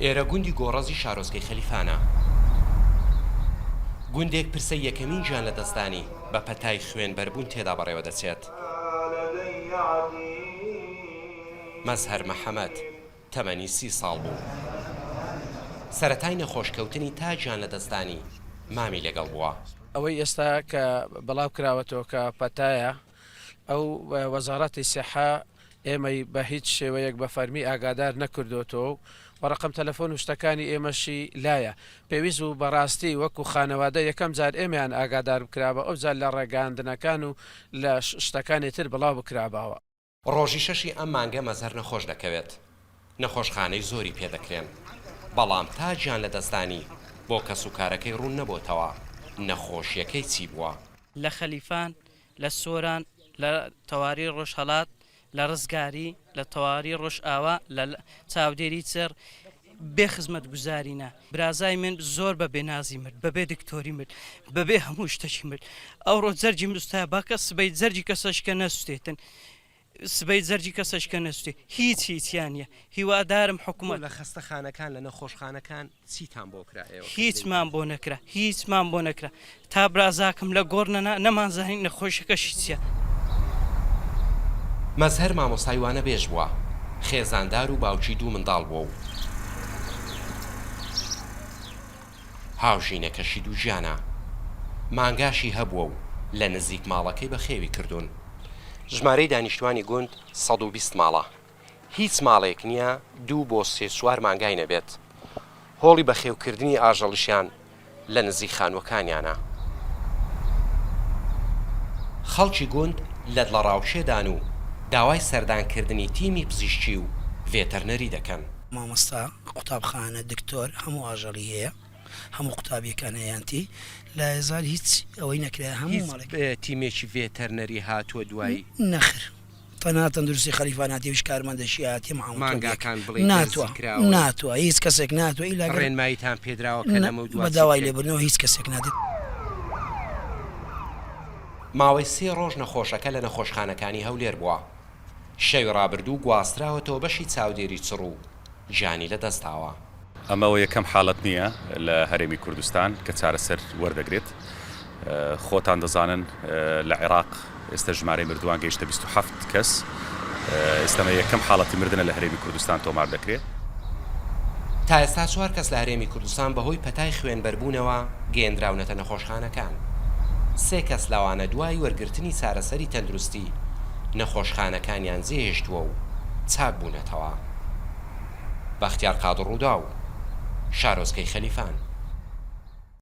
ئێرە گوندی گۆڕەزی شارۆچکەی خەلیفانە. گوندێک پرسە یەکەمین گیان لە دەستانی بە پەتای خوێن بەربوون تێدا بەڕێوە دەچێت. مەزهەر مەحەمەد تەمەنی 30 ساڵ بوو. سەرەتای نەخۆشکەوتنی تا گیان لە دەستانی مامی لەگەڵ بووە. ئەوەی ئێستا کە بەڵاو کراوەتەوە کە پەتایە ئەو وەزارەتی سیحا ئێمەی بە هیچ شێوەیەک بە فەرمی ئاگادار نەکردوێتەوە و ڕقم تەلەفۆن و شتەکانی ئێمەشی لایە. پێویست و بەڕاستی وەکو خانەوادە یەکەم جار ئێمەیان ئاگادار بکرابە ئەو جار لە ڕێگاندنەکان و لە شتەکانی تر بڵاو بکراباوە. ڕۆژی شەشی ئەم مانگە مەزهەر نەخۆش دەکەوێت. نەخۆشخانەی زۆری پێدەکرێن. بەڵام تا گیان لە دەستانی بۆ کەس و کارەکەی ڕوون نەبووتەوە نەخۆشیەکەی چی بووە. لە خەلیفان، لە سۆران، لە تەواری ڕۆژهەڵات، لە ڕزگاری، لە تەواری ڕۆژ ئاوا، لە چاودێری چێر بێ خزمەت گوزارینە. برازای من زۆر بە بێنازی مرد، بەبێ دکتۆری مرد، بەبێ هەموو شتەکی مرد. ئەوڕۆ جەرجی مستای باکە سبەی جەرجی کەسەشکە نەسوێتن. سبەی جەرجی کەسەشکە نەسوێ هیچیانە. هیوادارم حکوومەت لە خەستەخانەکان لە نەخۆشخانەکان چیتان بۆ کرایەوە؟ هیچمان بۆ نەکرا، هیچمان بۆ نەکرا. تا برازاکەم لە گۆڕنەنا نەمانزانین نەخۆشەکەشی چیە. مەزهەر مامۆستایوانە بێژ بووە، خێزاندار و باوکی دوو منداڵ بووە و هاوژینەکەشی دوو ژیانە. مانگاشی هەبووە و لە نزیک ماڵەکەی بە خێوی کردوون. ژمارەی دانیشتوانی گوند 120 ماڵە. هیچ ماڵێک نییە 2 بۆ 3-4 مانگای نەبێت. هۆڵی بەخێوکردنی ئاژەڵیشیان لە نزیک خانوەکانیانە. خەڵکی گوند لە دڵە ڕاوچێدان و داوای سەردانکردنی تیمی پزیشکی و ڤێتەرنەری دەکەن. مامۆستا، قوتابخانە، دکتۆر هەموو ئاژەڵی هەیە، هەموو قوتابیەکان هەیەنتی لە هێزار هیچ ئەوەی نەکرێ هەموو ماڵێک تیمێکی ڤێتەرنەری هاتووە دوایی نەخر تەنها تەندروستی خەلیفاناتی وشکارمەندەشی هاتی مانگاکان بڵێ ناتوە هیچ کەسێک ناتوە ئیلا ڕێنماییتان پێدراوە کە لەمە دوای بەداوای لێبوونەوە هیچ کەسێک نادێت. ماوەی 3 ڕۆژ نەخۆشەکە لە نەخۆشخانەکانی هەولێر بووە. شەوی ڕابردوو گواستراوەتەوە بەشی چاودێری چڕ و گیانی لە دەستاوە. ئەمەوە یەکەم حاڵەت نییە لە هەرێمی کوردستان کە چارەسەر وەردەگرێت. خۆتان دەزانن لە عێراق ئێستا ژمارەی مردووان گەیشتە 27 کەس. ئێستەمە یەکەم حاڵەتی مردنە لە هەرێمی کوردستان تۆمار دەکرێت. تا ئێستا 4 کەس لە هەرێمی کوردستان بەهۆی پەتای خوێنبەربوونەوە گەیەندراونەتە نەخۆشخانەکان. 3 کەس لەوانە دوای وەرگرتنی چارەسەری تەندروستی نەخۆشخانەکانیان جێهێشتووە و چاک بوونەتەوە. بەختیار قادر ڕوودا و شارۆچکەی خەلیفان.